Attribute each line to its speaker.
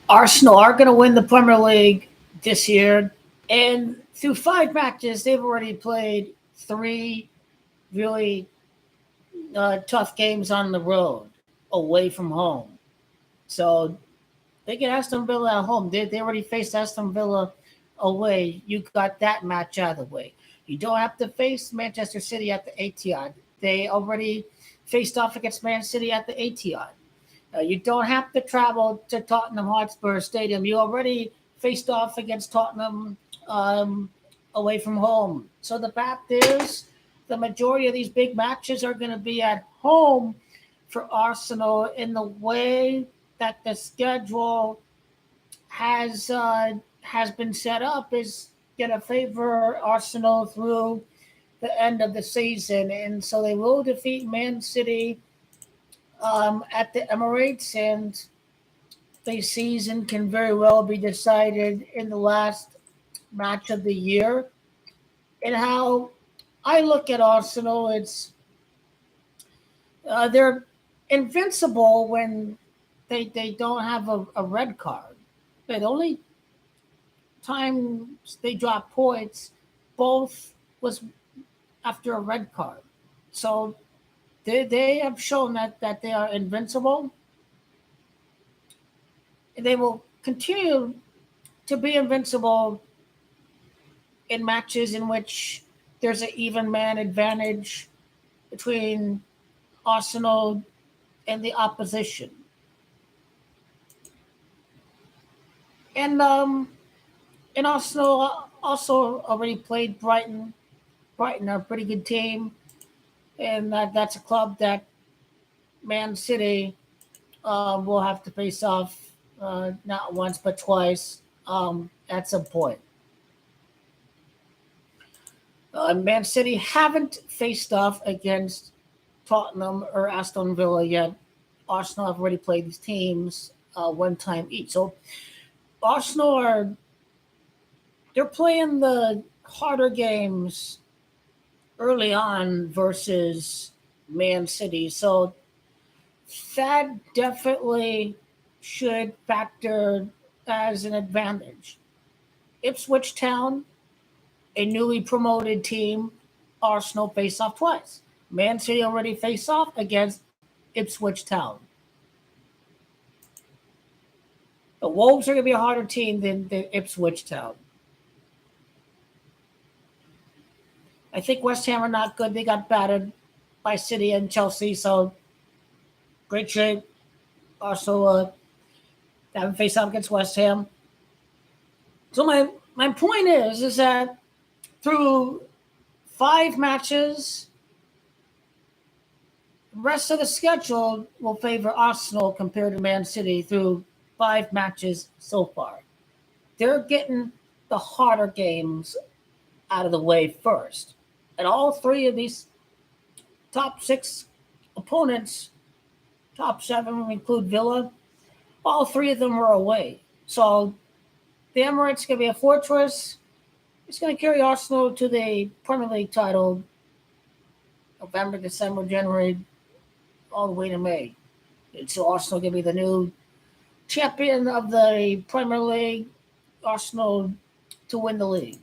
Speaker 1: Arsenal are going to win the Premier League this year, and through 5 matches, they've already played 3 really tough games on the road away from home. So they get Aston Villa at home. They already faced Aston Villa away. You got that match out of the way. You don't have to face Manchester City at the Etihad. They already faced off against Man City at the Etihad. You don't have to travel to Tottenham Hotspur Stadium. You already faced off against Tottenham um, away from home. So the fact is, the majority of these big matches are going to be at home for Arsenal in the way that the schedule has been set up is going to favor Arsenal through the end of the season, and so they will defeat Man City at the Emirates, and the season can very well be decided in the last match of the year. And how I look at Arsenal, they're invincible when they don't have a red card. The only time they drop points, both was after a red card. So they have shown that they are invincible. And they will continue to be invincible in matches in which there's an even man advantage between Arsenal and the opposition. And Arsenal also already played Brighton. Brighton are a pretty good team, and that's a club that Man City will have to face off not once but twice at some point. Man City haven't faced off against Tottenham or Aston Villa yet. Arsenal have already played these teams 1 time each. So Arsenal they're playing the harder games early on versus Man City. So that definitely should factor as an advantage. Ipswich Town, a newly promoted team, Arsenal face off twice. Man City already face off against Ipswich Town. The Wolves are going to be a harder team than Ipswich Town. I think West Ham are not good. They got battered by City and Chelsea, so great shape. Also, haven't faced off against West Ham. So my point is that through 5 matches, the rest of the schedule will favor Arsenal compared to Man City through 5 matches so far. They're getting the harder games out of the way first. And all 3 of these top 6 opponents, top 7 include Villa, all 3 of them are away. So the Emirates going to be a fortress. It's going to carry Arsenal to the Premier League title November, December, January, all the way to May. And so Arsenal going to be the new champion of the Premier League. Arsenal to win the league.